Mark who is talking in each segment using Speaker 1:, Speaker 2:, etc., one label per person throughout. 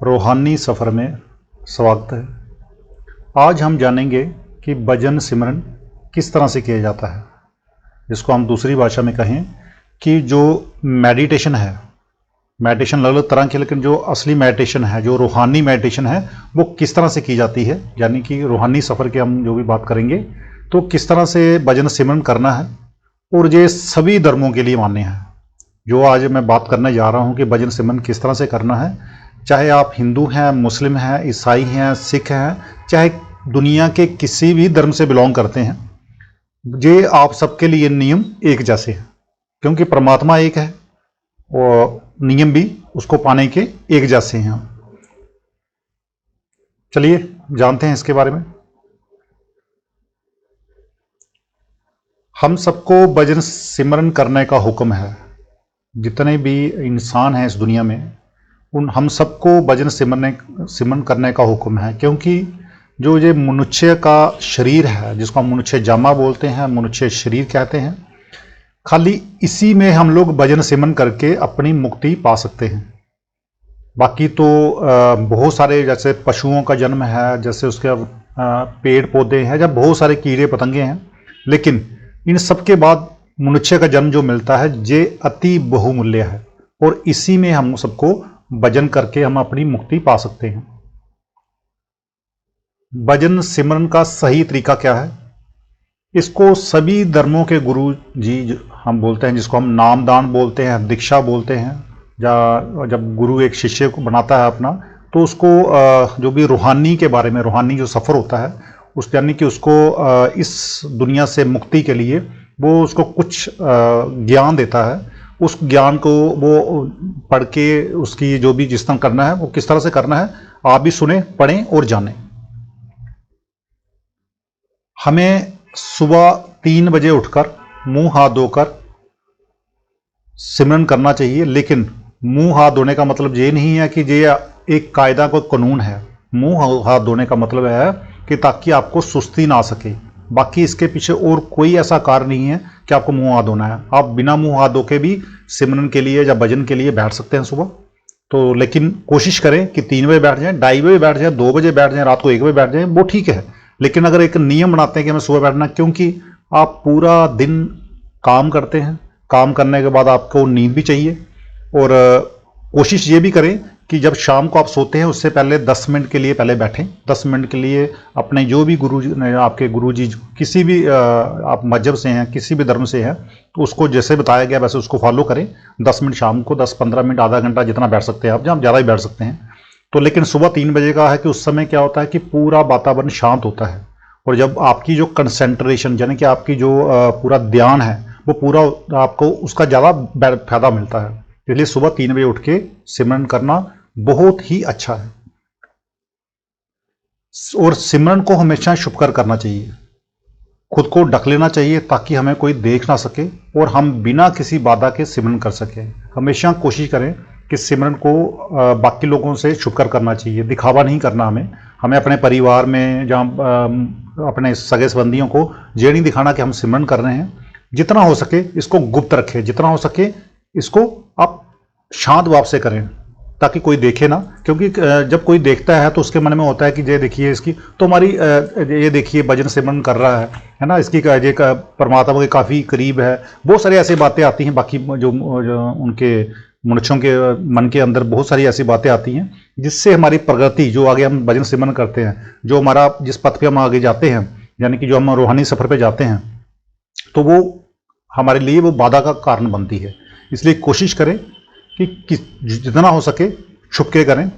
Speaker 1: रूहानी सफ़र में स्वागत है। आज हम जानेंगे कि भजन सिमरन किस तरह से किया जाता है, जिसको हम दूसरी भाषा में कहें कि जो मेडिटेशन है, मेडिटेशन अलग अलग तरह की, लेकिन जो असली मेडिटेशन है, जो रूहानी मेडिटेशन है, वो किस तरह से की जाती है। यानी कि रूहानी सफ़र की हम जो भी बात करेंगे तो किस तरह से भजन सिमरन करना है, और ये सभी धर्मों के लिए मान्य है। जो आज मैं बात करने जा रहा हूँ कि भजन सिमरन किस तरह से करना है, चाहे आप हिंदू हैं, मुस्लिम हैं, ईसाई हैं, सिख हैं, चाहे दुनिया के किसी भी धर्म से बिलोंग करते हैं, ये आप सबके लिए नियम एक जैसे हैं, क्योंकि परमात्मा एक है और नियम भी उसको पाने के एक जैसे हैं। चलिए जानते हैं इसके बारे में। हम सबको भजन सिमरन करने का हुक्म है। जितने भी इंसान हैं इस दुनिया में, उन हम सबको भजन सिमरन करने का हुक्म है, क्योंकि जो ये मनुष्य का शरीर है, जिसको हम मनुष्य जामा बोलते हैं, मनुष्य शरीर कहते हैं, खाली इसी में हम लोग भजन सिमरन करके अपनी मुक्ति पा सकते हैं। बाकी तो बहुत सारे, जैसे पशुओं का जन्म है, जैसे उसके पेड़ पौधे हैं, जब बहुत सारे कीड़े पतंगे हैं, लेकिन इन सब के बाद मनुष्य का जन्म जो मिलता है, ये अति बहुमूल्य है, और इसी में हम सबको भजन करके हम अपनी मुक्ति पा सकते हैं। भजन सिमरन का सही तरीका क्या है, इसको सभी धर्मों के गुरु जी हम बोलते हैं, जिसको हम नामदान बोलते हैं, दीक्षा बोलते हैं। या जब गुरु एक शिष्य को बनाता है अपना, तो उसको जो भी रूहानी के बारे में, रूहानी जो सफ़र होता है, उस यानी कि उसको इस दुनिया से मुक्ति के लिए वो उसको कुछ ज्ञान देता है। उस ज्ञान को वो पढ़ के उसकी जो भी जिस तरह करना है, वो किस तरह से करना है, आप भी सुने, पढ़ें और जानें। हमें सुबह 3 बजे उठकर मुंह हाथ धोकर सिमरन करना चाहिए, लेकिन मुंह हाथ धोने का मतलब ये नहीं है कि ये एक कायदा को कानून है। मुंह हाथ धोने का मतलब है कि ताकि आपको सुस्ती ना आ सके। बाकी इसके पीछे और कोई ऐसा कारण नहीं है कि आपको मुंह हाथ धोना है। आप बिना मुंह हाथ धो के भी सिमरन के लिए या भजन के लिए बैठ सकते हैं सुबह। तो लेकिन कोशिश करें कि 3 बजे बैठ जाएं, 2:30 बजे बैठ जाएं, 2 बजे बैठ जाएं, रात को 1 बजे बैठ जाएं, वो ठीक है। लेकिन अगर एक नियम बनाते हैं कि हमें सुबह बैठना, क्योंकि आप पूरा दिन काम करते हैं, काम करने के बाद आपको नींद भी चाहिए, और कोशिश ये भी करें कि जब शाम को आप सोते हैं उससे पहले 10 मिनट के लिए पहले बैठें। 10 मिनट के लिए अपने जो भी गुरु जी, आपके गुरु जी किसी भी आप मजहब से हैं, किसी भी धर्म से हैं, तो उसको जैसे बताया गया वैसे उसको फॉलो करें। 10 मिनट शाम को, 10-15 मिनट, आधा घंटा, जितना बैठ सकते हैं आप, जहाँ ज़्यादा ही बैठ सकते हैं। तो लेकिन सुबह 3 बजे का है कि उस समय क्या होता है कि पूरा वातावरण शांत होता है, और जब आपकी जो कंसंट्रेशन, यानी कि आपकी जो पूरा ध्यान है, वो पूरा आपको उसका ज़्यादा फायदा मिलता है। इसलिए सुबह 3 बजे उठ के सिमरन करना बहुत ही अच्छा है। और सिमरन को हमेशा छुपकर करना चाहिए, खुद को ढक लेना चाहिए, ताकि हमें कोई देख ना सके और हम बिना किसी बाधा के सिमरन कर सकें। हमेशा कोशिश करें कि सिमरन को बाकी लोगों से छुपकर करना चाहिए, दिखावा नहीं करना। हमें अपने परिवार में, जहाँ अपने सगे संबंधियों को ये नहीं दिखाना कि हम सिमरन कर रहे हैं। जितना हो सके इसको गुप्त रखें, जितना हो सके इसको आप शांत भाव से करें, ताकि कोई देखे ना। क्योंकि जब कोई देखता है तो उसके मन में होता है कि ये देखिए इसकी तो हमारी, ये देखिए भजन सिमरन कर रहा है ना, इसकी ये परमात्मा के काफ़ी करीब है। बहुत सारी ऐसी बातें आती हैं, बाकी जो उनके मनुष्यों के मन के अंदर बहुत सारी ऐसी बातें आती हैं, जिससे हमारी प्रगति, जो आगे हम भजन सिमरन करते हैं, जो हमारा जिस पथ पे हम आगे जाते हैं, यानी कि जो हम रूहानी सफ़र पे जाते हैं, तो वो हमारे लिए वो बाधा का कारण बनती है। इसलिए कोशिश करें कि जितना हो सके छुप के करें,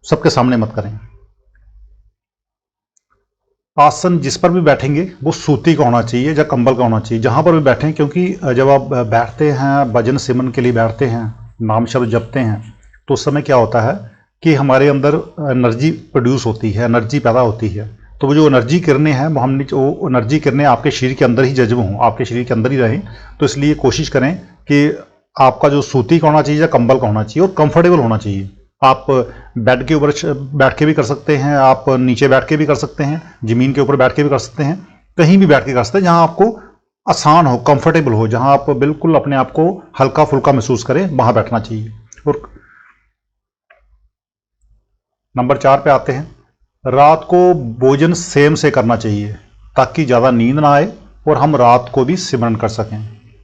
Speaker 1: सबके सामने मत करें। आसन जिस पर भी बैठेंगे वो सूती का होना चाहिए या कंबल का होना चाहिए, जहाँ पर भी बैठें, क्योंकि जब आप बैठते हैं, भजन सिमरन के लिए बैठते हैं, नाम शब्द जपते हैं, तो उस समय क्या होता है कि हमारे अंदर एनर्जी प्रोड्यूस होती है, एनर्जी पैदा होती है। तो वो जो एनर्जी किरणें हैं, वो एनर्जी किरणें आपके शरीर के अंदर ही जज्ब हों, आपके शरीर के अंदर ही रहें। तो इसलिए कोशिश करें कि आपका जो सूती का होना चाहिए या कंबल का होना चाहिए, और कंफर्टेबल होना चाहिए। आप बेड के ऊपर बैठ के भी कर सकते हैं, आप नीचे बैठ के भी कर सकते हैं, ज़मीन के ऊपर बैठ के भी कर सकते हैं, कहीं भी बैठ के कर सकते हैं, जहां आपको आसान हो, कंफर्टेबल हो, जहां आप बिल्कुल अपने आप को हल्का फुल्का महसूस करें, वहां बैठना चाहिए। और नंबर 4 पे आते हैं, रात को भोजन सेम से करना चाहिए ताकि ज़्यादा नींद ना आए और हम रात को भी सिमरन कर सकें।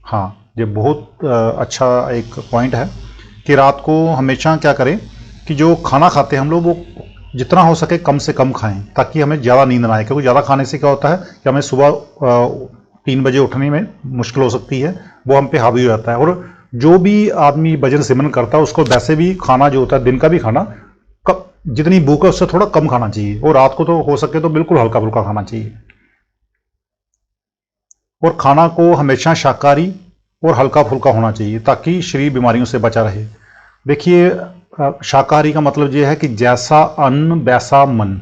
Speaker 1: हाँ, ये बहुत अच्छा एक पॉइंट है कि रात को हमेशा क्या करें कि जो खाना खाते हैं हम लोग वो जितना हो सके कम से कम खाएं ताकि हमें ज़्यादा नींद ना आए, क्योंकि ज़्यादा खाने से क्या होता है कि हमें सुबह 3 बजे उठने में मुश्किल हो सकती है, वो हम पे हावी हो जाता है। और जो भी आदमी भजन सिमरन करता है उसको वैसे भी खाना जो होता है, दिन का भी खाना, कब जितनी भूख है उससे थोड़ा कम खाना चाहिए, और रात को तो हो सके तो बिल्कुल हल्का फुल्का खाना चाहिए। और खाना को हमेशा शाकाहारी और हल्का फुल्का होना चाहिए ताकि शरीर बीमारियों से बचा रहे। देखिए, शाकाहारी का मतलब ये है कि जैसा अन्न वैसा मन।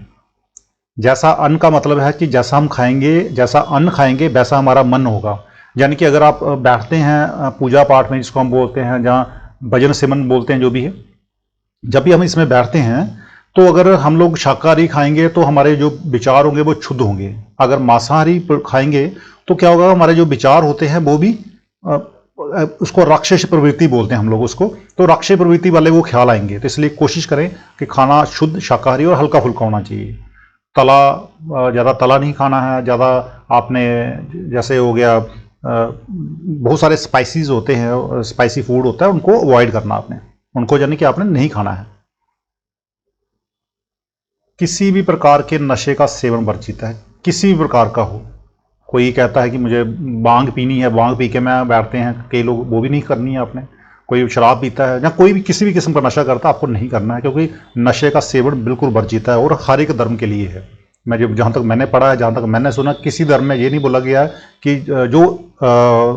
Speaker 1: जैसा अन्न का मतलब है कि जैसा हम खाएंगे, जैसा अन्न खाएंगे वैसा हमारा मन होगा। यानी कि अगर आप बैठते हैं पूजा पाठ में, जिसको हम बोलते हैं, जहाँ भजन सिमरन बोलते हैं, जो भी है, जब भी हम इसमें बैठते हैं तो अगर हम लोग शाकाहारी खाएंगे तो हमारे जो विचार होंगे वो शुद्ध होंगे। अगर मांसाहारी खाएंगे तो क्या होगा, हमारे जो विचार होते हैं वो भी उसको राक्षस प्रवृत्ति बोलते हैं हम लोग उसको, तो राक्षस प्रवृत्ति वाले वो ख्याल आएंगे। तो इसलिए कोशिश करें कि खाना शुद्ध शाकाहारी और हल्का फुल्का होना चाहिए। तला, ज़्यादा तला नहीं खाना है। ज़्यादा आपने, जैसे हो गया बहुत सारे स्पाइसीज होते हैं, स्पाइसी फूड होता है, उनको अवॉइड करना आपने, उनको यानी कि आपने नहीं खाना है। किसी भी प्रकार के नशे का सेवन वर्जित है, किसी भी प्रकार का हो। कोई कहता है कि मुझे बांग पीनी है, बांग पी के मैं बैठते हैं कई लोग, वो भी नहीं करनी है आपने। कोई शराब पीता है या कोई भी किसी भी किस्म का नशा करता है, आपको नहीं करना है, क्योंकि नशे का सेवन बिल्कुल वर्जित है और हर एक धर्म के लिए है। मैं जहाँ तक मैंने पढ़ा है, जहाँ तक मैंने सुना, किसी धर्म में ये नहीं बोला गया है कि जो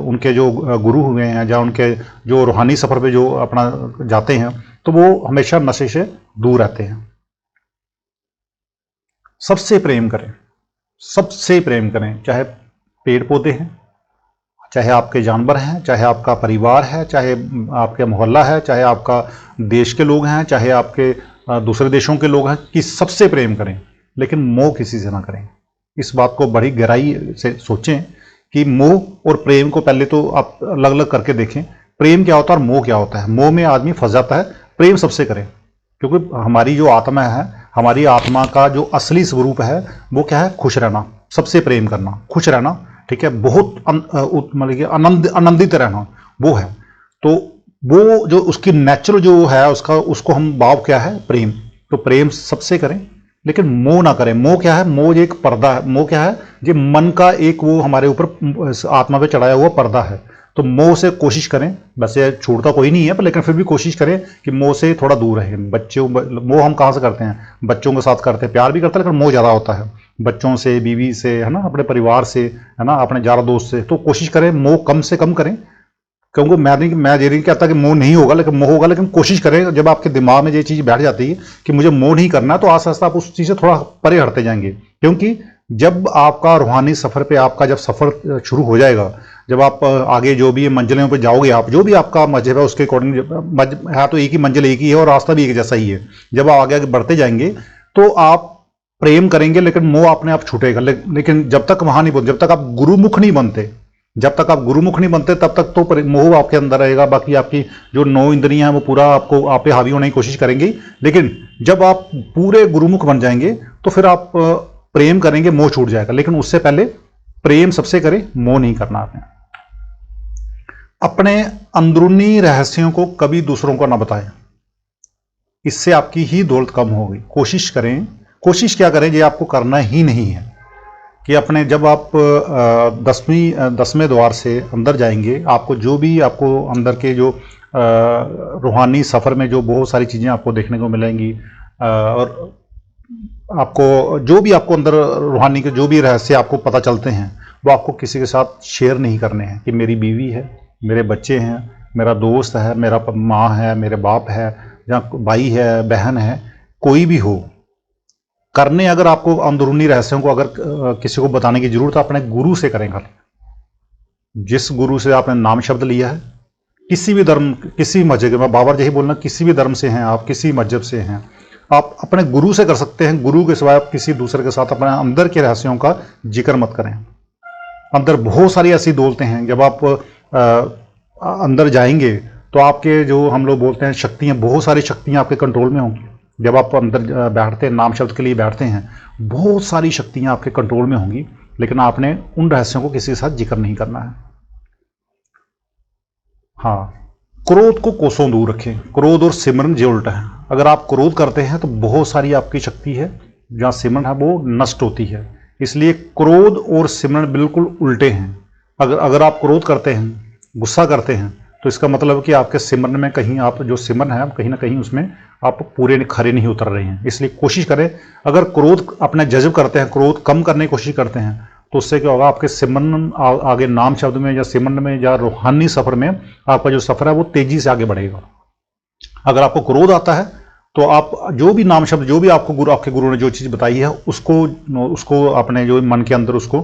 Speaker 1: उनके जो गुरु हुए हैं या उनके जो रूहानी सफ़र पे जो अपना जाते हैं तो वो हमेशा नशे से दूर रहते हैं। सबसे प्रेम करें, सबसे प्रेम करें, चाहे पेड़ पौधे हैं, चाहे आपके जानवर हैं, चाहे आपका परिवार है, चाहे आपके मोहल्ला है, चाहे आपका देश के लोग हैं, चाहे आपके दूसरे देशों के लोग हैं, कि सबसे प्रेम करें, लेकिन मोह किसी से ना करें। इस बात को बड़ी गहराई से सोचें कि मोह और प्रेम को पहले तो आप अलग अलग करके देखें। प्रेम क्या होता है और मोह क्या होता है। मोह में आदमी फंस जाता है, प्रेम सबसे करें, क्योंकि हमारी जो आत्मा है, हमारी आत्मा का जो असली स्वरूप है वो क्या है, खुश रहना, सबसे प्रेम करना, खुश रहना, ठीक है, बहुत मतलब कि आनंदित रहना, वो है। तो वो जो उसकी नेचुरल जो है उसका, उसको हम भाव क्या है, प्रेम। तो प्रेम सबसे करें, लेकिन मोह ना करें। मोह क्या है, मोह एक पर्दा है। मोह क्या है, ये मन का एक वो हमारे ऊपर आत्मा पे चढ़ाया हुआ पर्दा है। तो मोह से कोशिश करें, वैसे छोड़ता कोई नहीं है पर लेकिन फिर भी कोशिश करें कि मोह से थोड़ा दूर रहें। बच्चों, मोह हम कहाँ से करते हैं, बच्चों के साथ करते हैं, प्यार भी करते हैं, लेकिन मोह ज़्यादा होता है बच्चों से, बीवी से, है ना, अपने परिवार से, है ना, अपने यार दोस्त से। तो कोशिश करें मोह कम से कम करें, क्योंकि मैं ये नहीं कहता कि मोह नहीं होगा, लेकिन मोह होगा, लेकिन कोशिश करें। जब आपके दिमाग में ये चीज़ बैठ जाती है कि मुझे मोह नहीं करना, तो आस्ते आस्ते आप उस चीज़ से थोड़ा परे हटते जाएंगे। क्योंकि जब आपका रूहानी सफ़र पे, आपका जब सफ़र शुरू हो जाएगा, जब आप आगे जो भी मंजिलों पे जाओगे, आप जो भी आपका मजहब है उसके अकॉर्डिंग है, तो एक ही मंजिल एक ही है और रास्ता भी एक जैसा ही है। जब आप आगे आगे बढ़ते जाएंगे तो आप प्रेम करेंगे, लेकिन मोह अपने आप छूटेगा। लेकिन जब तक वहां नहीं बनते, जब तक आप गुरुमुख नहीं बनते, जब तक आप गुरुमुख नहीं बनते तब तक तो मोह आपके अंदर रहेगा। बाकी आपकी जो 9 इंद्रियां हैं वो पूरा आपको, आप पे हावी होने की कोशिश करेंगी। लेकिन जब आप पूरे गुरुमुख बन जाएंगे तो फिर आप प्रेम करेंगे, मोह छूट जाएगा। लेकिन उससे पहले प्रेम सबसे करें, मोह नहीं करना आपने। अपने अंदरूनी रहस्यों को कभी दूसरों को ना बताएं, इससे आपकी ही दौलत कम होगी। कोशिश करें, कोशिश क्या करें, ये आपको करना ही नहीं है कि अपने, जब आप 10वें द्वार से अंदर जाएंगे, आपको जो भी आपको अंदर के जो रूहानी सफ़र में जो बहुत सारी चीज़ें आपको देखने को मिलेंगी, और आपको जो भी आपको अंदर रूहानी के जो भी रहस्य आपको पता चलते हैं, वो आपको किसी के साथ शेयर नहीं करने हैं। कि मेरी बीवी है, मेरे बच्चे हैं, मेरा दोस्त है, मेरा माँ है, मेरे बाप है, या भाई है, बहन है, कोई भी हो, करने अगर आपको अंदरूनी रहस्यों को अगर किसी को बताने की जरूरत है, अपने गुरु से करें। जिस गुरु से आपने नाम शब्द लिया है, किसी भी धर्म, किसी मजहब, मैं बाबर यही बोलना, किसी भी धर्म से हैं आप, किसी मजहब से हैं, आप अपने गुरु से कर सकते हैं। गुरु के सिवाय आप किसी दूसरे के साथ अपने अंदर के रहस्यों का जिक्र मत करें। अंदर बहुत सारी ऐसी दौलतें हैं, जब आप अंदर जाएंगे तो आपके जो हम लोग बोलते हैं शक्तियाँ, बहुत सारी शक्तियाँ आपके कंट्रोल में होंगी। जब आप अंदर बैठते हैं, नाम शब्द के लिए बैठते हैं, बहुत सारी शक्तियां आपके कंट्रोल में होंगी, लेकिन आपने उन रहस्यों को किसी के साथ जिक्र नहीं करना है। हाँ, क्रोध को कोसों दूर रखें। क्रोध और सिमरन जो उल्टा है। अगर आप क्रोध करते हैं तो बहुत सारी आपकी शक्ति है, जहाँ सिमरन है वो नष्ट होती है। इसलिए क्रोध और सिमरन बिल्कुल उल्टे हैं। अगर आप क्रोध करते हैं, गुस्सा करते हैं, तो इसका मतलब है कि आपके सिमरन में कहीं, आप जो सिमरन है कहीं ना कहीं उसमें आप पूरे खरे नहीं उतर रहे हैं। इसलिए कोशिश करें, अगर क्रोध अपने जज्ब करते हैं, क्रोध कम करने की कोशिश करते हैं, तो उससे क्या होगा, आपके सिमरन आगे नाम शब्द में या सिमरन में या रूहानी सफर में आपका जो सफर है वो तेजी से आगे बढ़ेगा। अगर आपको क्रोध आता है तो आप जो भी नाम शब्द, जो भी आपको आपके गुरु ने जो चीज़ बताई है, उसको अपने जो मन के अंदर उसको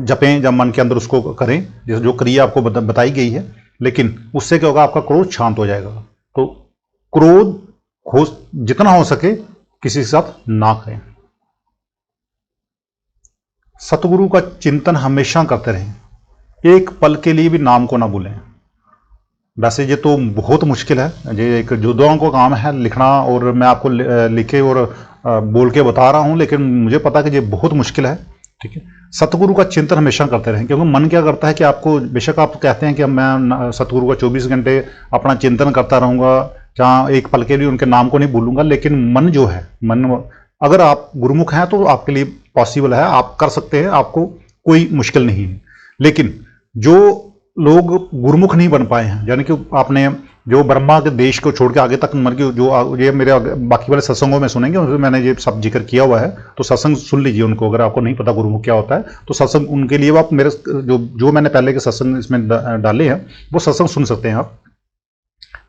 Speaker 1: जपें, जब मन के अंदर उसको करें, जैसे जो क्रिया आपको बताई गई है। लेकिन उससे क्या होगा, आपका क्रोध शांत हो जाएगा। तो क्रोध जितना हो सके किसी के साथ ना करें। सतगुरु का चिंतन हमेशा करते रहें, एक पल के लिए भी नाम को ना भूलें। वैसे ये तो बहुत मुश्किल है, ये एक योद्धाओं को काम है लिखना, और मैं आपको लिखे और बोल के बता रहा हूँ, लेकिन मुझे पता है कि ये बहुत मुश्किल है। ठीक है, सतगुरु का चिंतन हमेशा करते रहें, क्योंकि मन क्या करता है कि आपको, बेशक आप कहते हैं कि मैं सतगुरु का 24 घंटे अपना चिंतन करता रहूँगा, जहाँ एक पल के लिए उनके नाम को नहीं भूलूंगा, लेकिन मन जो है, मन, अगर आप गुरुमुख हैं तो आपके लिए पॉसिबल है, आप कर सकते हैं, आपको कोई मुश्किल नहीं है। लेकिन जो लोग गुरुमुख नहीं बन पाए हैं, यानी कि आपने जो ब्रह्मा के देश को छोड़ के आगे तक, मतलब जो ये मेरे बाकी वाले सत्संगों में सुनेंगे, उसमें मैंने ये सब जिक्र किया हुआ है, तो सत्संग सुन लीजिए उनको। अगर आपको नहीं पता गुरुमुख क्या होता है तो सत्संग उनके लिए आप मेरे जो मैंने पहले के सत्संग इसमें डाले हैं वो सत्संग सुन सकते हैं आप।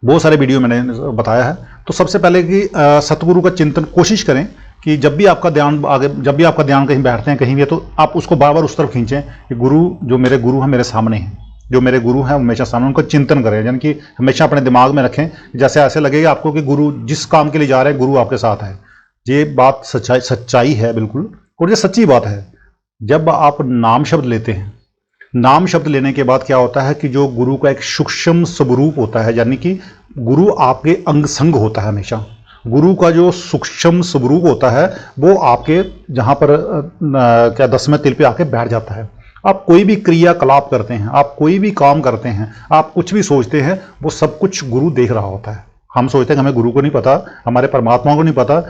Speaker 1: बहुत सारे वीडियो मैंने बताया है। तो सबसे पहले कि सतगुरु का चिंतन कोशिश करें कि जब भी आपका ध्यान कहीं बैठते हैं कहीं भी, तो आप उसको बार बार उस तरफ खींचें कि गुरु, जो मेरे गुरु हैं मेरे सामने हैं, जो मेरे गुरु हैं हमेशा सामने, उनको चिंतन करें। यानी कि हमेशा अपने दिमाग में रखें, जैसे ऐसे लगेगा आपको कि गुरु जिस काम के लिए जा रहे हैं गुरु आपके साथ है। ये बात सच्चाई है बिल्कुल, और ये सच्ची बात है। जब आप नाम शब्द लेते हैं, नाम शब्द लेने के बाद क्या होता है कि जो गुरु का एक सूक्ष्म स्वरूप होता है, यानी कि गुरु आपके अंग संग होता है हमेशा। गुरु का जो सूक्ष्म स्वरूप होता है वो आपके जहाँ पर क्या 10वें तिल पे आके बैठ जाता है। आप कोई भी क्रियाकलाप करते हैं, आप कोई भी काम करते हैं, आप कुछ भी सोचते हैं, वो सब कुछ गुरु देख रहा होता है। हम सोचते हैं कि हमें गुरु को नहीं पता, हमारे परमात्मा को नहीं पता,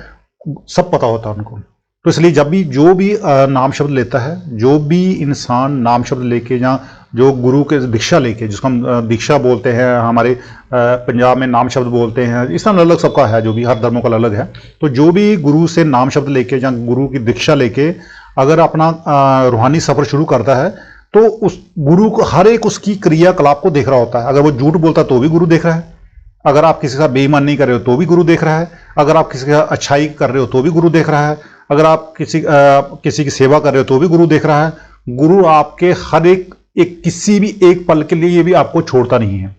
Speaker 1: सब पता होता है उनको। तो इसलिए जब भी जो भी नाम शब्द लेता है, जो भी इंसान नाम शब्द लेके, या जो गुरु के दीक्षा लेके, जिसको हम दीक्षा बोलते हैं, हमारे पंजाब में नाम शब्द बोलते हैं, इस तरह अलग सबका है, जो भी हर धर्मों का अलग है। तो जो भी गुरु से नाम शब्द लेके या गुरु की दीक्षा लेके अगर अपना रूहानी सफर शुरू करता है, तो उस गुरु को हर एक उसकी क्रियाकलाप को देख रहा होता है। अगर वो झूठ बोलता है तो भी गुरु देख रहा है, अगर आप किसी का बेईमान नहीं कर रहे हो तो भी गुरु देख रहा है, अगर आप किसी का अच्छाई कर रहे हो तो भी गुरु देख रहा है, अगर आप किसी की सेवा कर रहे हो तो भी गुरु देख रहा है। गुरु आपके हर एक किसी भी एक पल के लिए भी आपको छोड़ता नहीं है।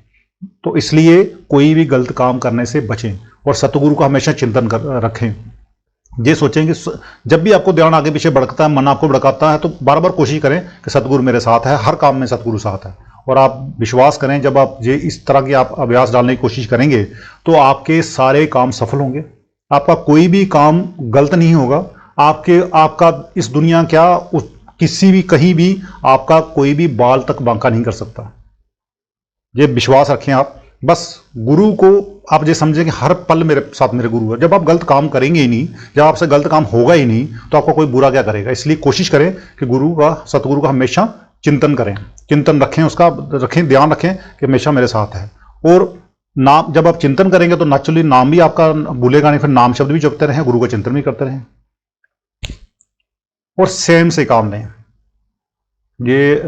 Speaker 1: तो इसलिए कोई भी गलत काम करने से बचें और सतगुरु का हमेशा चिंतन रखें। ये सोचें कि जब भी आपको ध्यान आगे पीछे भड़कता है, मन आपको भड़काता है, तो बार बार कोशिश करें कि सतगुरु मेरे साथ है, हर काम में सतगुरु साथ है। और आप विश्वास करें, जब आप ये इस तरह की आप अभ्यास डालने की कोशिश करेंगे तो आपके सारे काम सफल होंगे, आपका कोई भी काम गलत नहीं होगा। आपका इस दुनिया क्या किसी भी कहीं भी आपका कोई भी बाल तक बांका नहीं कर सकता। ये विश्वास रखें आप। बस गुरु को आप ये समझें कि हर पल मेरे साथ मेरे गुरु है। जब आप गलत काम करेंगे ही नहीं, जब आपसे गलत काम होगा ही नहीं, तो आपको कोई बुरा क्या करेगा। इसलिए कोशिश करें कि सतगुरु का हमेशा चिंतन करें, चिंतन रखें, उसका रखें, ध्यान रखें कि हमेशा मेरे साथ है। और नाम, जब आप चिंतन करेंगे तो नेचुरली नाम भी आपका भूलेगा नहीं, फिर नाम शब्द भी जपते रहें, गुरु का चिंतन भी करते रहें। और सेम से काम लें। ये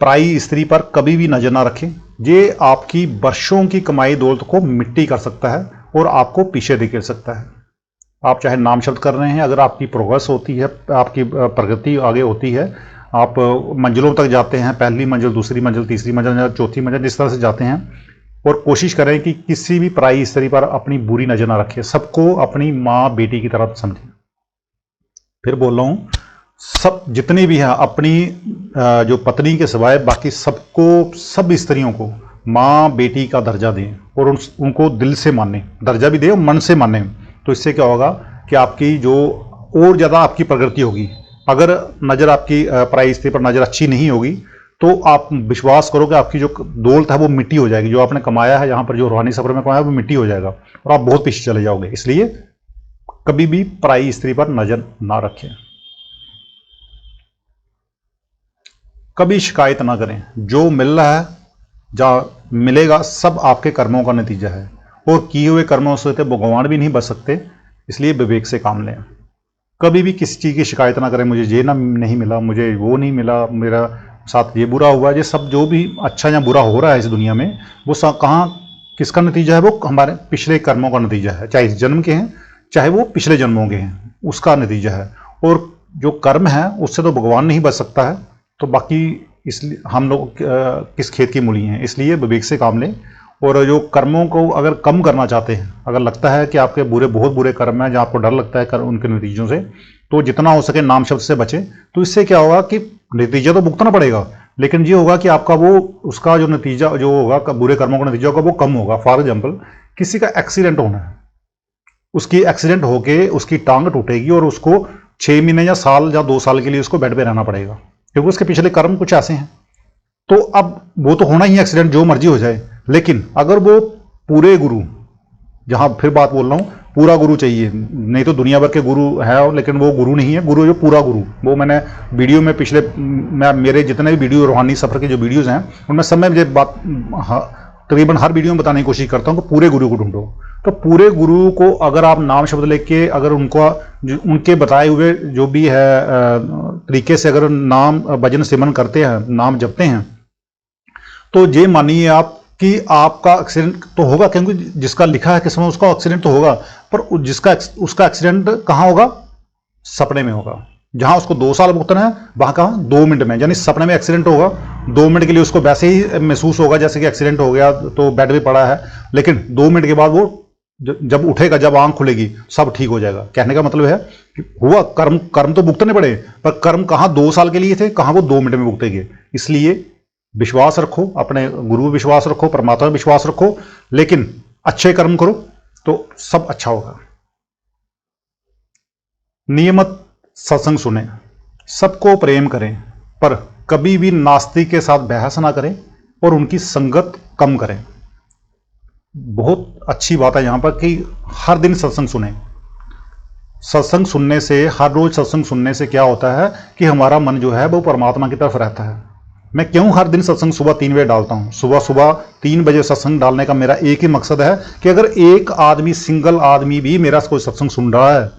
Speaker 1: पराई स्त्री पर कभी भी नजर ना रखें। ये आपकी वर्षों की कमाई दौलत को मिट्टी कर सकता है और आपको पीछे धकेल सकता है। आप चाहे नाम शब्द कर रहे हैं, अगर आपकी प्रोग्रेस होती है, आपकी प्रगति आगे होती है, आप मंजिलों तक जाते हैं, पहली मंजिल, दूसरी मंजिल, तीसरी मंजिल, चौथी मंजिल, जिस तरह से जाते हैं, और कोशिश करें कि किसी भी पराई स्त्री पर अपनी बुरी नजर ना रखें। सबको अपनी माँ बेटी की तरह समझें। फिर बोल रहा हूँ, सब जितने भी हैं अपनी जो पत्नी के सिवाय बाकी सबको, सब स्त्रियों को माँ बेटी का दर्जा दें और उनको दिल से माने, दर्जा भी दें और मन से माने। तो इससे क्या होगा कि आपकी जो और ज़्यादा आपकी प्रगति होगी। अगर नज़र आपकी पराई स्त्री पर नज़र अच्छी नहीं होगी तो आप विश्वास करो कि आपकी जो दौलत है वो मिट्टी हो जाएगी, जो आपने कमाया है यहाँ पर, जो रूहानी सफर में कमाया वो मिट्टी हो जाएगा और आप बहुत पीछे चले जाओगे। इसलिए कभी भी पराई स्त्री पर नज़र ना रखें, कभी शिकायत ना करें। जो मिल रहा है, जहाँ मिलेगा, सब आपके कर्मों का नतीजा है और किए हुए कर्मों से तो भगवान भी नहीं बच सकते। इसलिए विवेक से काम लें, कभी भी किसी चीज़ की शिकायत ना करें, मुझे ये ना नहीं मिला, मुझे वो नहीं मिला, मेरा साथ ये बुरा हुआ। ये सब जो भी अच्छा या बुरा हो रहा है इस दुनिया में, वो कहाँ किसका नतीजा है? वो हमारे पिछले कर्मों का नतीजा है, चाहे इस जन्म के हैं चाहे वो पिछले जन्मों के हैं, उसका नतीजा है। और जो कर्म है उससे तो भगवान नहीं बच सकता है, तो बाकी इसलिए हम लोग किस खेत की मूली हैं। इसलिए विवेक से काम लें और जो कर्मों को अगर कम करना चाहते हैं, अगर लगता है कि आपके बहुत बुरे कर्म हैं जहाँ आपको डर लगता है उनके नतीजों से, तो जितना हो सके नाम शब्द से बचें। तो इससे क्या होगा कि नतीजा तो भुगतना पड़ेगा, लेकिन ये होगा कि आपका वो उसका जो नतीजा जो होगा, बुरे कर्मों का नतीजा होगा, वो कम होगा। फॉर एग्जाम्पल, किसी का एक्सीडेंट होना है, उसकी एक्सीडेंट होके उसकी टांग टूटेगी और उसको 6 महीने या साल या 2 साल के लिए उसको बेड पे रहना पड़ेगा, क्योंकि उसके पिछले कर्म कुछ ऐसे हैं। तो अब वो तो होना ही, एक्सीडेंट जो मर्जी हो जाए, लेकिन अगर वो पूरे गुरु, जहां फिर बात बोल रहा हूं, पूरा गुरु चाहिए, नहीं तो दुनिया भर के गुरु है लेकिन वो गुरु नहीं है। गुरु जो पूरा गुरु, वो मैंने वीडियो में मेरे जितने भी वीडियो रूहानी सफर के जो वीडियोज हैं उनमें सब में मुझे बात तकरीबन हर वीडियो में बताने की कोशिश करता हूं कि पूरे गुरु को ढूंढो। तो पूरे गुरु को अगर आप नाम शब्द लेके, अगर उनके बताए हुए जो भी है तरीके से अगर नाम भजन सिमरन करते हैं, नाम जपते हैं, तो ये मानिए आप कि आपका एक्सीडेंट तो होगा, क्योंकि जिसका लिखा है किस्मत उसका एक्सीडेंट तो होगा, पर उसका एक्सीडेंट कहाँ होगा? सपने में होगा। जहां उसको 2 साल भुगतना है वहां कहाँ 2 मिनट में, यानी सपने में एक्सीडेंट होगा। 2 मिनट के लिए उसको वैसे ही महसूस होगा जैसे कि एक्सीडेंट हो गया, तो बेड पे पड़ा है, लेकिन 2 मिनट के बाद वो जब उठेगा, जब आंख खुलेगी, सब ठीक हो जाएगा। कहने का मतलब है कि हुआ कर्म तो भुगतने पड़े, पर कर्म कहाँ 2 साल के लिए थे, कहाँ वो 2 मिनट में भुगतेंगे। इसलिए विश्वास रखो, अपने गुरु में विश्वास रखो, परमात्मा में विश्वास रखो, लेकिन अच्छे कर्म करो तो सब अच्छा होगा। नियमित सत्संग सुने, सबको प्रेम करें, पर कभी भी नास्तिक के साथ बहस ना करें और उनकी संगत कम करें। बहुत अच्छी बात है यहां पर कि हर दिन सत्संग सुने। सत्संग सुनने से, हर रोज सत्संग सुनने से क्या होता है कि हमारा मन जो है वो परमात्मा की तरफ रहता है। मैं क्यों हर दिन सत्संग सुबह 3 बजे डालता हूं? सुबह 3 बजे सत्संग डालने का मेरा एक ही मकसद है कि अगर एक आदमी, सिंगल आदमी भी मेरा कोई सत्संग सुन रहा है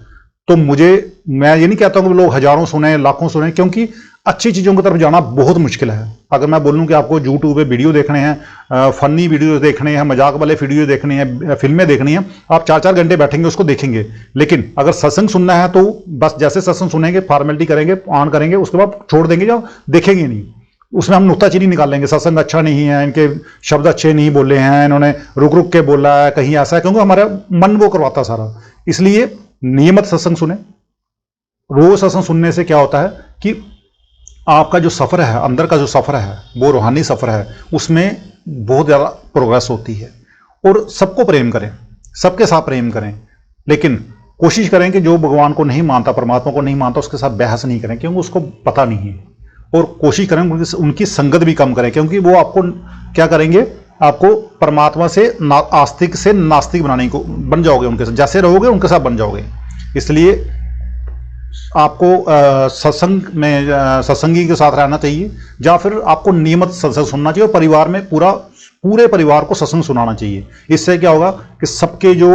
Speaker 1: तो मैं ये नहीं कहता हूं कि लोग हजारों सुने, लाखों सुने, क्योंकि अच्छी चीज़ों की तरफ जाना बहुत मुश्किल है। अगर मैं बोलूं कि आपको यूट्यूब पे वीडियो देखने हैं, फनी वीडियो देखने हैं, मजाक वाले वीडियो देखने हैं, फिल्में देखनी हैं, आप 4-4 घंटे बैठेंगे उसको देखेंगे। लेकिन अगर सत्संग सुनना है तो बस जैसे सत्संग सुनेंगे, फॉर्मेलिटी करेंगे, ऑन करेंगे, उसके बाद छोड़ देंगे या देखेंगे नहीं। उसमें हम नुक्ताचीनी निकाल लेंगे, सत्संग अच्छा नहीं है, इनके शब्द अच्छे नहीं बोले हैं, इन्होंने रुक रुक के बोला है, कहीं ऐसा है, क्योंकि हमारा मन वो करवाता सारा। इसलिए नियमित सत्संग सुने। रोज सत्संग सुनने से क्या होता है कि आपका जो सफर है, अंदर का जो सफर है, वो रूहानी सफर है, उसमें बहुत ज़्यादा प्रोग्रेस होती है। और सबको प्रेम करें, सबके साथ प्रेम करें, लेकिन कोशिश करें कि जो भगवान को नहीं मानता, परमात्मा को नहीं मानता, उसके साथ बहस नहीं करें, क्योंकि उसको पता नहीं है। और कोशिश करें उनकी संगत भी कम करें, क्योंकि वो आपको क्या करेंगे, आपको परमात्मा से आस्तिक से नास्तिक बनाने को बन जाओगे, उनके साथ जैसे रहोगे उनके साथ बन जाओगे। इसलिए आपको सत्संगी के साथ रहना चाहिए, या फिर आपको नियमित सत्संग सुनना चाहिए और परिवार में पूरे परिवार को सत्संग सुनाना चाहिए। इससे क्या होगा कि सबके जो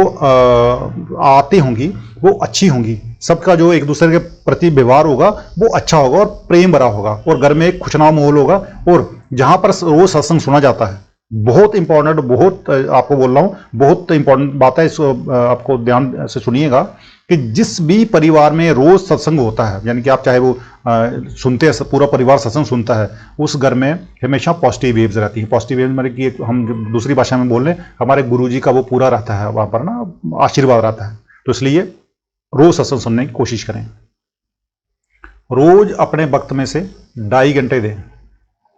Speaker 1: आते होंगी वो अच्छी होंगी, सबका जो एक दूसरे के प्रति व्यवहार होगा वो अच्छा होगा और प्रेम भरा होगा, और घर में एक खुशनुमा माहौल होगा। और जहां पर रोज सत्संग सुना जाता है, बहुत इंपॉर्टेंट, बहुत आपको बोल रहा हूं, बहुत इंपॉर्टेंट बात है, इसको आपको ध्यान से सुनिएगा कि जिस भी परिवार में रोज सत्संग होता है, यानी कि आप चाहे वो सुनते हैं, पूरा परिवार सत्संग सुनता है, उस घर में हमेशा पॉजिटिव वेव्स रहती हैं। पॉजिटिव वेव्स मतलब कि हम दूसरी भाषा में बोल रहे हैं, हमारे गुरुजी का वो पूरा रहता है, वहां पर ना आशीर्वाद रहता है। तो इसलिए रोज सत्संग सुनने की कोशिश करें। रोज अपने वक्त में से 2.5 घंटे दें।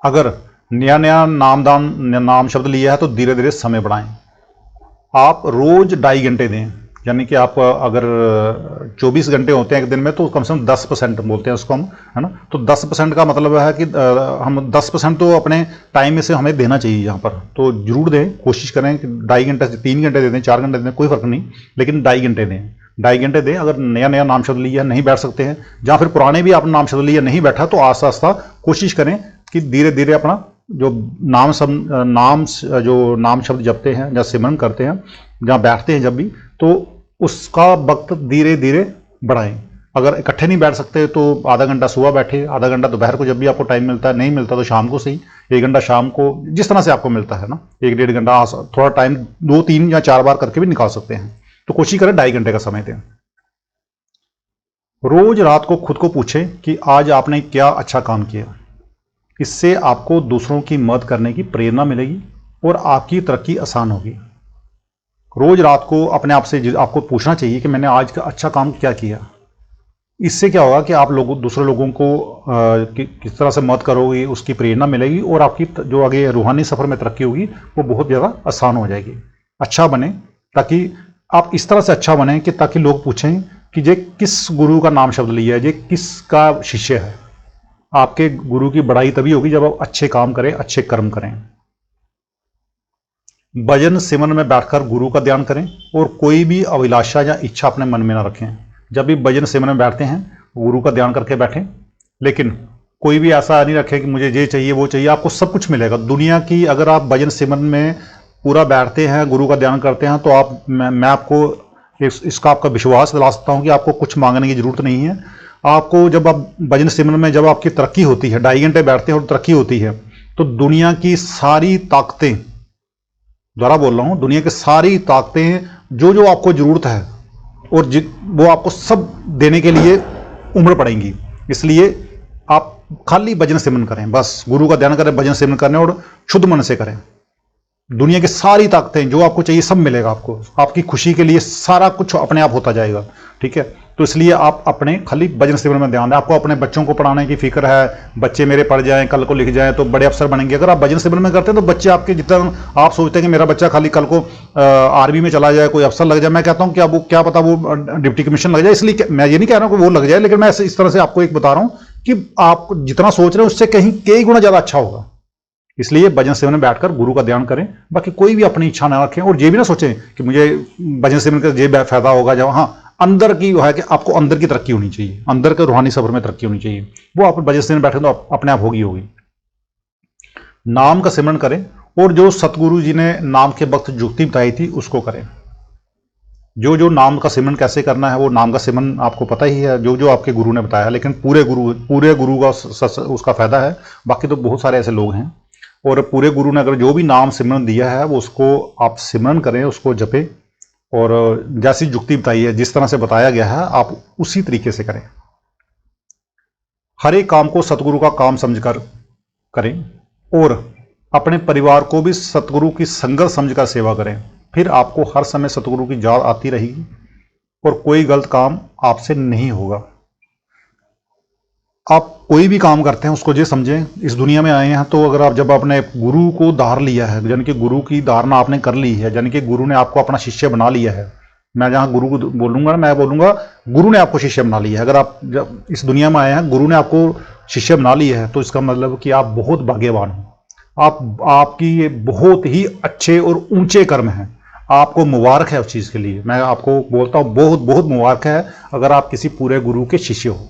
Speaker 1: अगर नया नाम शब्द लिया है तो धीरे धीरे समय बढ़ाएं। आप रोज 2.5 घंटे दें, यानी कि आप अगर 24 घंटे होते हैं एक दिन में तो कम से कम 10% बोलते हैं उसको हम, है ना। तो 10% का मतलब है कि हम 10% तो अपने टाइम में से हमें देना चाहिए यहाँ पर। तो जरूर दें, कोशिश करें कि 2.5 घंटे से 3 घंटे दे दें, 4 घंटे दे दें, कोई फर्क नहीं, लेकिन 2.5 घंटे दें। 2.5 घंटे दें। अगर नया नया नाम शब्द लिया नहीं बैठ सकते हैं, या फिर पुराने भी आपने नाम शब्द लिया नहीं बैठा, तो आस्ता आस्ता कोशिश करें कि धीरे धीरे अपना जो जो नाम शब्द जपते हैं या सिमरन करते हैं, जहाँ बैठते हैं जब भी, तो उसका वक्त धीरे धीरे बढ़ाएं। अगर इकट्ठे नहीं बैठ सकते तो आधा घंटा सुबह बैठे, आधा घंटा दोपहर को जब भी आपको टाइम मिलता है, नहीं मिलता तो शाम को सही, 1 घंटा शाम को, जिस तरह से आपको मिलता है ना, 1-1.5 घंटा, थोड़ा टाइम 2, 3 या 4 बार करके भी निकाल सकते हैं। तो कोशिश करें 2.5 घंटे का समय दें। रोज रात को खुद को पूछें कि आज आपने क्या अच्छा काम किया। इससे आपको दूसरों की मदद करने की प्रेरणा मिलेगी और आपकी तरक्की आसान होगी। रोज रात को अपने आप से आपको पूछना चाहिए कि मैंने आज का अच्छा काम क्या किया। इससे क्या होगा कि आप दूसरे लोगों को किस तरह से मदद करोगे, उसकी प्रेरणा मिलेगी और आपकी जो आगे रूहानी सफ़र में तरक्की होगी वो बहुत ज़्यादा आसान हो जाएगी। अच्छा बने, ताकि आप इस तरह से अच्छा बने कि ताकि लोग पूछें कि ये किस गुरु का नाम शब्द लिया है, ये किसका शिष्य है। आपके गुरु की बढ़ाई तभी होगी जब आप अच्छे काम करें, अच्छे कर्म करें। भजन सिमरन में बैठकर गुरु का ध्यान करें और कोई भी अभिलाषा या इच्छा अपने मन में ना रखें। जब भी भजन सिमरन में बैठते हैं गुरु का ध्यान करके बैठें, लेकिन कोई भी ऐसा नहीं रखें कि मुझे ये चाहिए वो चाहिए। आपको सब कुछ मिलेगा दुनिया की। अगर आप भजन सिमरन में पूरा बैठते हैं, गुरु का ध्यान करते हैं, तो मैं आपको इसका आपका विश्वास दिला सकता हूँ कि आपको कुछ मांगने की जरूरत नहीं है। आपको जब आप भजन सिमरन में जब आपकी तरक्की होती है, 2.5 घंटे बैठते हैं और तरक्की होती है, तो दुनिया की सारी ताकतें, दोबारा बोल रहा हूं, दुनिया की सारी ताकतें जो जो आपको जरूरत है और वो आपको सब देने के लिए उमड़ पड़ेंगी। इसलिए आप खाली भजन सिमरन करें, बस गुरु का ध्यान करें, भजन सिमरन करें और शुद्ध मन से करें। दुनिया की सारी ताकतें जो आपको चाहिए सब मिलेगा आपको। आपकी खुशी के लिए सारा कुछ अपने आप होता जाएगा, ठीक है। तो इसलिए आप अपने खाली भजन सिमरन में ध्यान दें। आपको अपने बच्चों को पढ़ाने की फिक्र है, बच्चे मेरे पढ़ जाएं, कल को लिख जाएं तो बड़े अफसर बनेंगे। अगर आप भजन सिमरन में करते हैं तो बच्चे आपके, जितना आप सोचते हैं कि मेरा बच्चा खाली कल को आर्मी में चला जाए, कोई अफसर लग जाए, मैं कहता हूँ कि अब वो क्या पता वो डिप्टी कमीशन लग जाए। इसलिए मैं ये नहीं कह रहा हूँ कि वो लग जाए, लेकिन मैं इस तरह से आपको एक बता रहा हूँ कि आप जितना सोच रहे हैं उससे कई गुना ज़्यादा अच्छा होगा। इसलिए भजन सिमरन में बैठकर गुरु का ध्यान करें। बाकी कोई भी अपनी इच्छा ना रखें और ये भी ना सोचें कि मुझे भजन सिमरन का ये फायदा होगा। जब हाँ, अंदर की है कि आपको अंदर की तरक्की होनी चाहिए, अंदर के रूहानी सफर में तरक्की होनी चाहिए, वो आप भजन सिमरन बैठे तो अपने आप होगी। नाम का सिमरन करें और जो सतगुरु जी ने नाम के वक्त जुक्ति बताई थी उसको करें। जो नाम का सिमरन कैसे करना है वो नाम का सिमरन आपको पता ही है, जो आपके गुरु ने बताया। लेकिन पूरे गुरु का उसका फायदा है। बाकी तो बहुत सारे ऐसे लोग हैं, और पूरे गुरु ने अगर जो भी नाम सिमरन दिया है वो उसको आप सिमरन करें, उसको जपें, और जैसी जुक्ति बताई है, जिस तरह से बताया गया है, आप उसी तरीके से करें। हर एक काम को सतगुरु का काम समझकर करें और अपने परिवार को भी सतगुरु की संगत समझकर सेवा करें। फिर आपको हर समय सतगुरु की याद आती रहेगी और कोई गलत काम आपसे नहीं होगा। आप कोई भी काम करते हैं उसको ये समझें, इस दुनिया में आए हैं तो अगर आप जब आपने गुरु को धार लिया है, यानी कि गुरु की धारणा आपने कर ली है, यानी कि गुरु ने आपको अपना शिष्य बना लिया है। मैं जहाँ गुरु को बोलूँगा, मैं बोलूँगा गुरु ने आपको शिष्य बना लिया है। अगर आप जब इस दुनिया में आए हैं, गुरु ने आपको शिष्य बना लिया है, तो इसका मतलब कि आप बहुत भाग्यवान हो। आपकी ये बहुत ही अच्छे और ऊंचे कर्म हैं। आपको मुबारक है उस चीज़ के लिए। मैं आपको बोलता हूँ बहुत बहुत मुबारक है अगर आप किसी पूरे गुरु के शिष्य हो।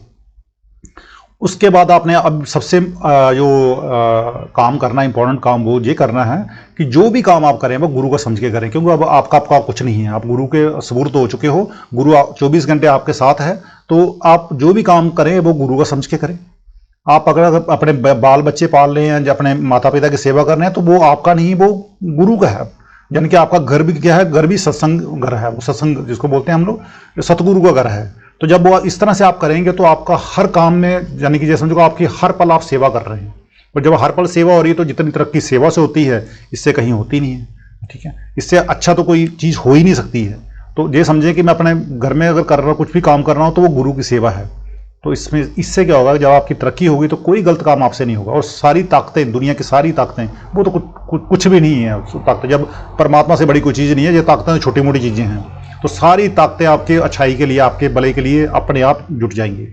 Speaker 1: उसके बाद आपने अब सबसे काम करना, इंपॉर्टेंट काम वो ये करना है कि जो भी काम आप करें वो गुरु का समझ के करें, क्योंकि अब आपका कुछ नहीं है। आप गुरु के सुपुर्द हो चुके हो, गुरु 24 घंटे आपके साथ है, तो आप जो भी काम करें वो गुरु का समझ के करें। आप अगर अपने बाल बच्चे पाल रहे हैं या अपने माता पिता की सेवा कर रहे हैं तो वो आपका नहीं, वो गुरु का है। यानी कि आपका घर भी क्या है, घर भी सत्संग घर है, वो सत्संग जिसको बोलते हैं हम लोग, सतगुरु का घर है। तो जब वो इस तरह से आप करेंगे तो आपका हर काम में, यानी कि जैसे समझो आपकी हर पल आप सेवा कर रहे हैं, और जब हर पल सेवा हो रही है तो जितनी तरक्की सेवा से होती है इससे कहीं होती नहीं है, ठीक है। इससे अच्छा तो कोई चीज़ हो ही नहीं सकती है। तो ये समझें कि मैं अपने घर में अगर कर रहा हूँ, कुछ भी काम कर रहा हूँ, तो वो गुरु की सेवा है। तो इसमें इससे क्या होगा, जब आपकी तरक्की होगी तो कोई गलत काम आपसे नहीं होगा। और सारी ताकतें, दुनिया की सारी ताकतें, वो तो कुछ भी नहीं है ताकतें, जब परमात्मा से बड़ी कोई चीज़ नहीं है। ये ताकतें छोटी मोटी चीज़ें हैं, तो सारी ताकतें आपके अच्छाई के लिए, आपके भले के लिए अपने आप जुट जाएंगी।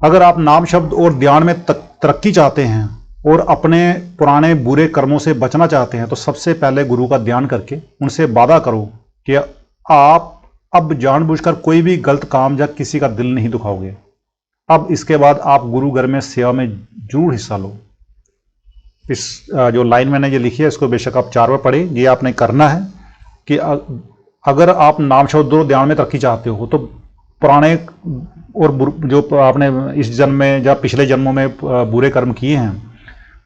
Speaker 1: अगर आप नाम शब्द और ध्यान में तरक्की चाहते हैं और अपने पुराने बुरे कर्मों से बचना चाहते हैं, तो सबसे पहले गुरु का ध्यान करके उनसे वादा करो कि आप अब जानबूझकर कोई भी गलत काम या किसी का दिल नहीं दुखाओगे। अब इसके बाद आप गुरु घर में सेवा में जरूर हिस्सा लो। इस जो लाइन मैंने ये लिखी है, इसको बेशक आप 4 बार पढ़ें। ये आपने करना है कि अगर आप नाम शब्द और ध्यान में तरक्की चाहते हो, तो पुराने और जो आपने इस जन्म में या पिछले जन्मों में बुरे कर्म किए हैं,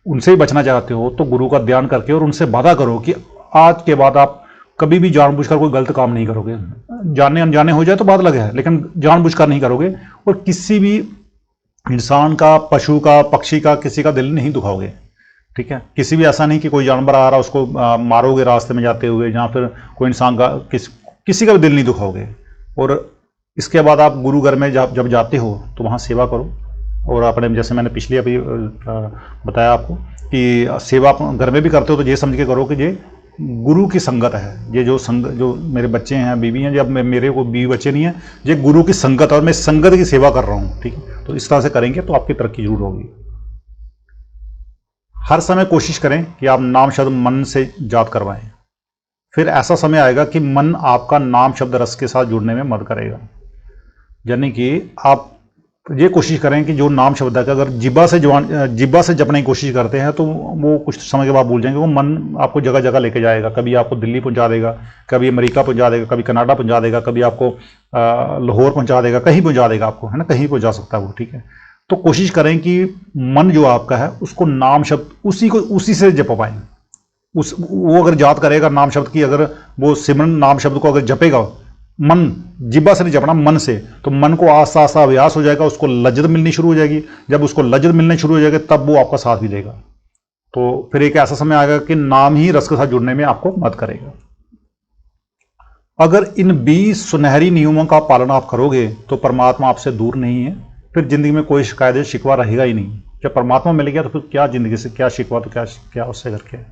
Speaker 1: उनसे ही बचना चाहते हो, तो गुरु का ध्यान करके और उनसे वादा करो कि आज के बाद आप कभी भी जानबूझकर कोई गलत काम नहीं करोगे। जाने अनजाने हो जाए तो बात अलग है, लेकिन जानबूझकर नहीं करोगे। और किसी भी इंसान का, पशु का, पक्षी का, किसी का दिल नहीं दुखाओगे। ठीक है, किसी भी ऐसा नहीं कि कोई जानवर आ रहा उसको मारोगे रास्ते में जाते हुए, या फिर कोई इंसान का किसी का भी दिल नहीं दुखाओगे। और इसके बाद आप गुरु घर में जब जाते हो तो वहाँ सेवा करो। और अपने, जैसे मैंने पिछले अभी बताया आपको कि सेवा घर में भी करते हो तो ये समझ के करो कि ये गुरु की संगत है। ये जो मेरे बच्चे हैं, बीवी हैं, जब मेरे को बीवी बच्चे नहीं हैं, ये गुरु की संगत है और मैं संगत की सेवा कर रहा हूँ। ठीक है, तो इस तरह से करेंगे तो आपकी तरक्की जरूर होगी। हर समय कोशिश करें कि आप नाम शब्द मन से याद करवाएं। फिर ऐसा समय आएगा कि मन आपका नाम शब्द रस के साथ जुड़ने में मदद करेगा। यानी कि आप ये कोशिश करें कि जो नाम शब्द है, अगर जिब्बा से जपने की कोशिश करते हैं तो वो कुछ समय के बाद भूल जाएंगे। वो मन आपको जगह जगह लेके जाएगा। कभी आपको दिल्ली पहुंचा देगा, कभी अमेरिका पहुंचा देगा, कभी कनाडा पहुंचा देगा, कभी आपको लाहौर पहुंचा देगा, कहीं पहुंचा देगा आपको, है ना, कहीं पहुंचा सकता है वो। ठीक है, तो कोशिश करें कि मन जो आपका है उसको नाम शब्द उसी से जपवाएं। वो अगर याद करेगा नाम शब्द की, अगर वो सिमरन नाम शब्द को अगर जपेगा, मन जिब्बा से नहीं जपना, मन से, तो मन को आस्ता आस्ता अभ्यास हो जाएगा, उसको लज्जत मिलनी शुरू हो जाएगी। जब उसको लज्जत मिलने शुरू हो जाएगी तब वो आपका साथ भी देगा। तो फिर एक ऐसा समय आएगा कि नाम ही रस के साथ जुड़ने में आपको मदद करेगा। अगर इन 20 सुनहरी नियमों का पालन आप करोगे तो परमात्मा आपसे दूर नहीं है। फिर जिंदगी में कोई शिकायत शिकवा रहेगा ही नहीं। जब परमात्मा मिल गया तो फिर क्या जिंदगी से क्या शिकवा, तो क्या उससे करके।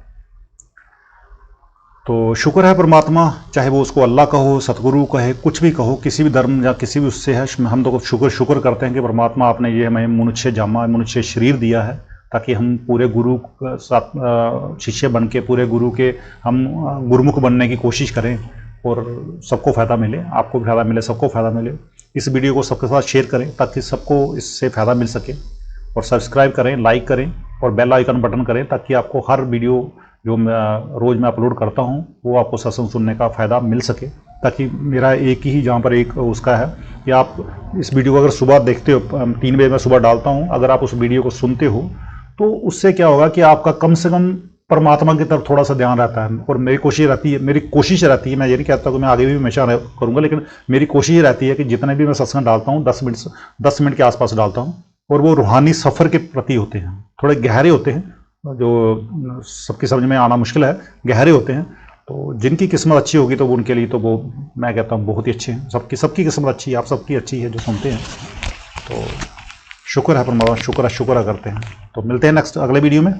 Speaker 1: तो शुक्र है परमात्मा, चाहे वो उसको अल्लाह कहो, सतगुरु कहे, कुछ भी कहो, किसी भी धर्म या किसी भी उससे है, हम तो शुक्र करते हैं कि परमात्मा आपने ये हमें मनुष्य शरीर दिया है, ताकि हम पूरे गुरु साथ शिष्य बन के पूरे गुरु के हम गुरुमुख बनने की कोशिश करें और सबको फ़ायदा मिले, आपको भी फ़ायदा मिले, सबको फ़ायदा मिले। इस वीडियो को सबके साथ शेयर करें ताकि सबको इससे फ़ायदा मिल सके। और सब्सक्राइब करें, लाइक करें और बेल आइकन बटन करें ताकि आपको हर वीडियो जो रोज़ मैं अपलोड करता हूं वो आपको सत्संग सुनने का फ़ायदा मिल सके। ताकि मेरा एक ही जहाँ पर एक उसका है कि आप इस वीडियो को अगर सुबह देखते हो, 3 बजे मैं सुबह डालता हूँ, अगर आप उस वीडियो को सुनते हो तो उससे क्या होगा कि आपका कम से कम परमात्मा की तरफ थोड़ा सा ध्यान रहता है। और मेरी कोशिश रहती है, मैं ये नहीं कहता कि मैं आगे भी हमेशा करूँगा, लेकिन मेरी कोशिश रहती है कि जितने भी मैं सत्संग डालता हूँ 10 मिनट के आसपास डालता हूँ, और वो रूहानी सफ़र के प्रति होते हैं, थोड़े गहरे होते हैं, जो सबकी समझ में आना मुश्किल है, गहरे होते हैं। तो जिनकी किस्मत अच्छी होगी तो वो उनके लिए तो वो मैं कहता हूँ बहुत ही अच्छे हैं। सबकी किस्मत अच्छी है, आप सबकी अच्छी है जो सुनते हैं। तो शुक्र है परमात्मा, शुक्र करते हैं। तो मिलते हैं नेक्स्ट अगले वीडियो में।